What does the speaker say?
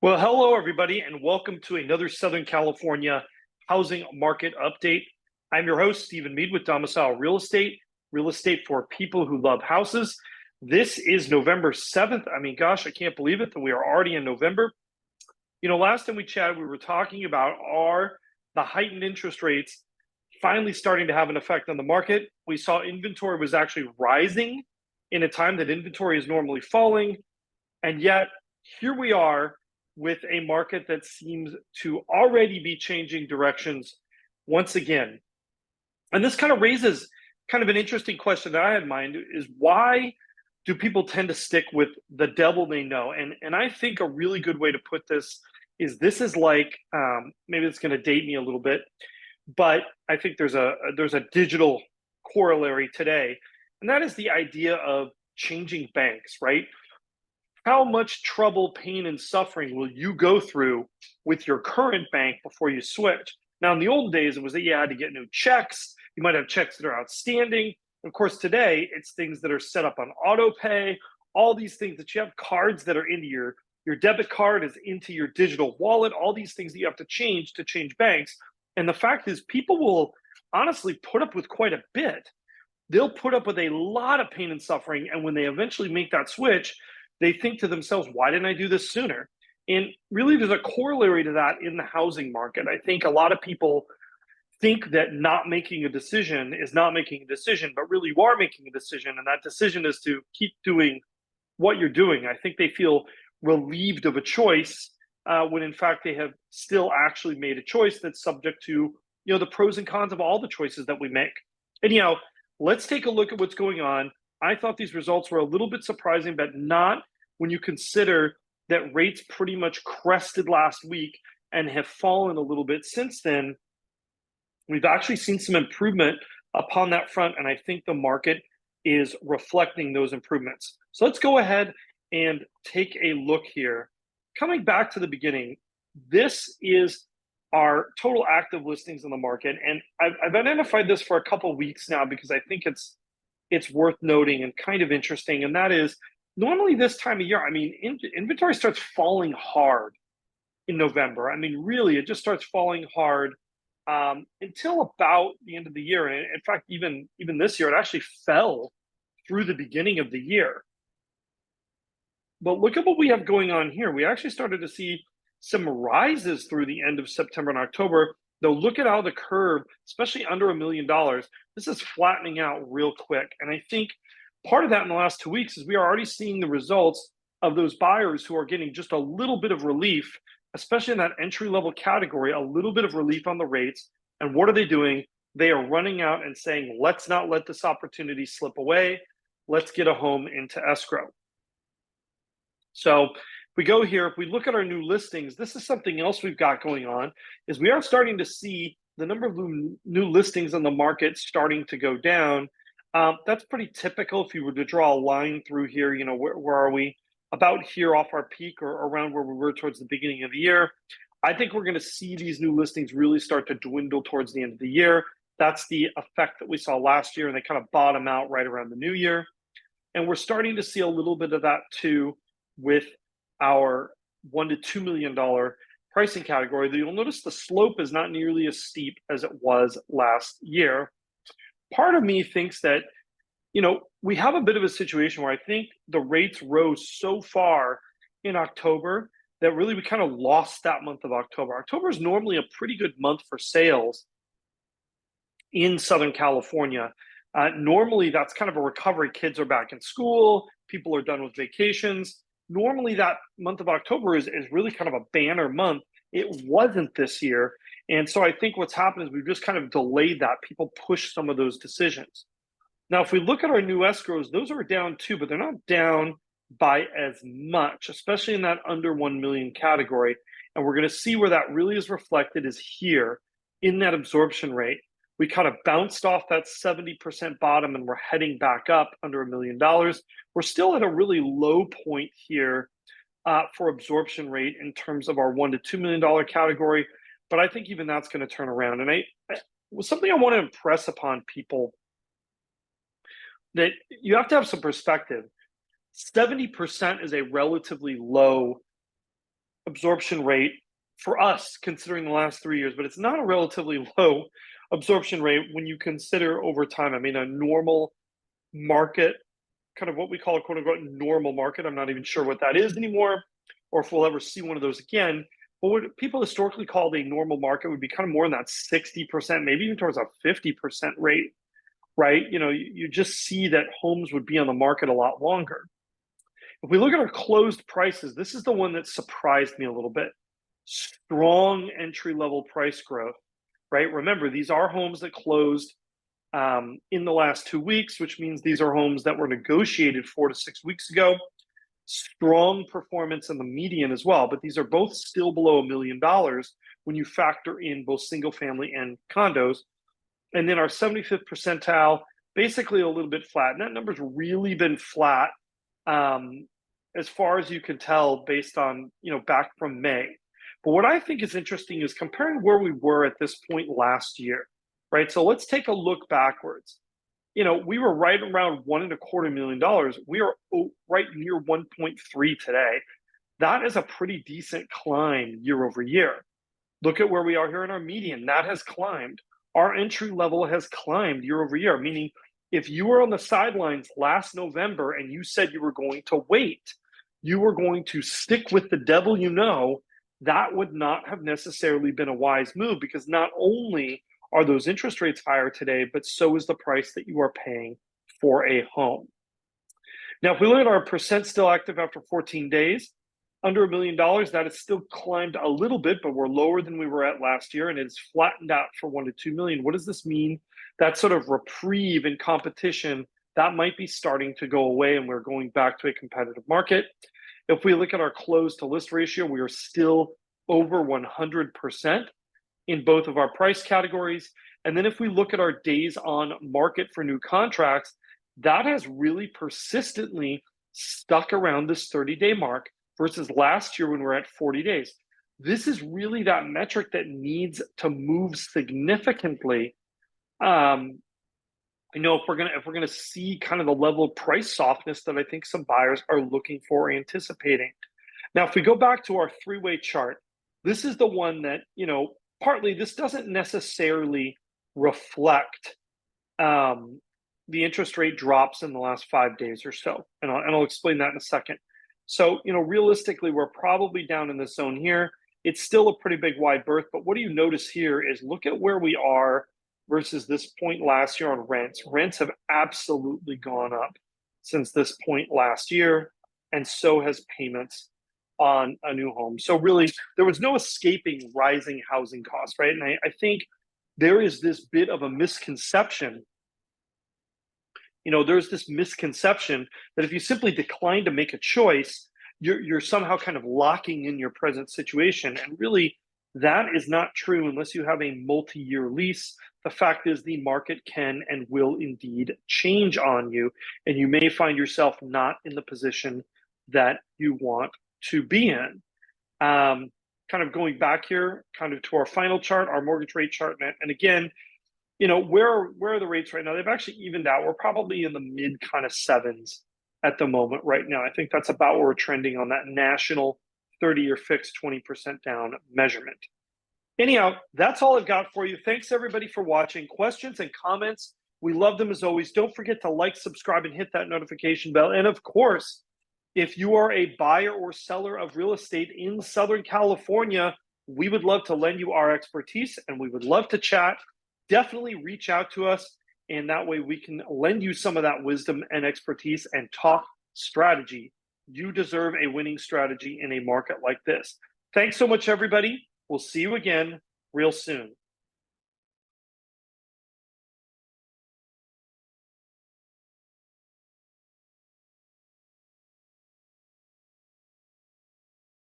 Well, hello, everybody, and welcome to another Southern California housing market update. I'm your host, Stephen Meade with Domicile real estate for people who love houses. This is November 7th. I mean, gosh, I can't believe it that we are already in November. Last time we chatted, we were talking about are the heightened interest rates finally starting to have an effect on the market. We saw inventory was actually rising in a time that inventory is normally falling. And yet, here we are with a market that seems to already be changing directions once again. And this kind of raises kind of an interesting question that I had in mind is why do people tend to stick with the devil they know? And I think a really good way to put this is like maybe it's going to date me a little bit, but I think there's a digital corollary today, and that is the idea of changing banks, right? How much trouble, pain, and suffering will you go through with your current bank before you switch? Now, in the old days, it was that you had to get new checks. You might have checks that are outstanding. Of course, today, it's things that are set up on auto pay, all these things that you have cards that are into your debit card is into your digital wallet, all these things that you have to change banks. And the fact is, people will honestly put up with quite a bit. They'll put up with a lot of pain and suffering. And when they eventually make that switch, they think to themselves, why didn't I do this sooner? And really, there's a corollary to that in the housing market. I think a lot of people think that not making a decision is not making a decision, but really you are making a decision. And that decision is to keep doing what you're doing. I think they feel relieved of a choice when in fact they have still actually made a choice that's subject to the pros and cons of all the choices that we make. And let's take a look at what's going on. I thought these results were a little bit surprising, but not when you consider that rates pretty much crested last week and have fallen a little bit since then. We've actually seen some improvement upon that front, and I think the market is reflecting those improvements. So let's go ahead and take a look here. Coming back to the beginning, this is our total active listings in the market, and I've identified this for a couple of weeks now because I think it's worth noting and kind of interesting, and that is normally this time of year, I mean, inventory starts falling hard in November. I mean, really, it just starts falling hard until about the end of the year. And in fact, even this year, it actually fell through the beginning of the year. But look at what we have going on here. We actually started to see some rises through the end of September and October. Though look at how the curve, especially under $1 million, this is flattening out real quick. And I think part of that in the last 2 weeks is we are already seeing the results of those buyers who are getting just a little bit of relief, especially in that entry-level category, a little bit of relief on the rates. And what are they doing? They are running out and saying, let's not let this opportunity slip away. Let's get a home into escrow. So if we go here, if we look at our new listings, this is something else we've got going on, is we are starting to see the number of new listings on the market starting to go down. That's pretty typical. If you were to draw a line through here, where are we? About here off our peak or around where we were towards the beginning of the year. I think we're going to see these new listings really start to dwindle towards the end of the year. That's the effect that we saw last year, and they kind of bottom out right around the new year. And we're starting to see a little bit of that too with our $1 to $2 million pricing category. You'll notice the slope is not nearly as steep as it was last year. Part of me thinks that, we have a bit of a situation where I think the rates rose so far in October that really we kind of lost that month of October. October is normally a pretty good month for sales in Southern California. Normally, that's kind of a recovery. Kids are back in school. People are done with vacations. Normally, that month of October is really kind of a banner month. It wasn't this year. And so I think what's happened is we've just kind of delayed that. People push some of those decisions. Now, if we look at our new escrows, those are down too, but they're not down by as much, especially in that under 1 million category. And we're going to see where that really is reflected is here in that absorption rate. We kind of bounced off that 70% bottom and we're heading back up under $1 million. We're still at a really low point here for absorption rate in terms of our $1 to $2 million category. But I think even that's going to turn around. And something I want to impress upon people that you have to have some perspective. 70% is a relatively low absorption rate for us, considering the last 3 years, but it's not a relatively low absorption rate when you consider over time. I mean, a normal market, kind of what we call a quote unquote normal market. I'm not even sure what that is anymore, or if we'll ever see one of those again. But what people historically called a normal market would be kind of more in that 60%, maybe even towards a 50% rate, right? You just see that homes would be on the market a lot longer. If we look at our closed prices, this is the one that surprised me a little bit. Strong entry-level price growth, right? Remember, these are homes that closed in the last 2 weeks, which means these are homes that were negotiated 4 to 6 weeks ago. Strong performance in the median as well, but these are both still below $1 million when you factor in both single family and condos. And then our 75th percentile, basically a little bit flat. And that number's really been flat as far as you can tell based on, back from May. But what I think is interesting is comparing where we were at this point last year, right? So let's take a look backwards. We were right around $1.25 million. We are right near 1.3 today. That is a pretty decent climb year over year. Look at where we are here in our median. That has climbed. Our entry level has climbed year over year, meaning if you were on the sidelines last November and you said you were going to wait, you were going to stick with the devil that would not have necessarily been a wise move, because not only are those interest rates higher today, but so is the price that you are paying for a home. Now, if we look at our percent still active after 14 days, under $1 million, that has still climbed a little bit, but we're lower than we were at last year, and it's flattened out for 1 to 2 million. What does this mean? That sort of reprieve in competition, that might be starting to go away, and we're going back to a competitive market. If we look at our close to list ratio, we are still over 100% in both of our price categories. And then if we look at our days on market for new contracts, that has really persistently stuck around this 30-day mark versus last year when we're at 40 days. This is really that metric that needs to move significantly. If we're gonna see kind of the level of price softness that I think some buyers are looking for or anticipating. Now, if we go back to our three-way chart, this is the one that, partly this doesn't necessarily reflect the interest rate drops in the last 5 days or so. And I'll explain that in a second. So, realistically, we're probably down in this zone here. It's still a pretty big wide berth, but what do you notice here is look at where we are versus this point last year on rents. Rents have absolutely gone up since this point last year, and so has payments on a new home. So really, there was no escaping rising housing costs, right? And I think there is this bit of a misconception. There's this misconception that if you simply decline to make a choice, you're somehow kind of locking in your present situation. And really, that is not true unless you have a multi-year lease. The fact is the market can and will indeed change on you, and you may find yourself not in the position that you want to be in. Kind of going back here, kind of to our final chart, our mortgage rate chart, and again, where are the rates right now? They've actually evened out. We're probably in the mid kind of sevens at the moment right now. I think that's about where we're trending on that national 30-year fixed 20% down measurement. Anyhow, that's all I've got for you. Thanks everybody for watching. Questions and comments, we love them as always. Don't forget to like, subscribe, and hit that notification bell. And of course, if you are a buyer or seller of real estate in Southern California, we would love to lend you our expertise and we would love to chat. Definitely reach out to us, and that way we can lend you some of that wisdom and expertise and talk strategy. You deserve a winning strategy in a market like this. Thanks so much, everybody. We'll see you again real soon.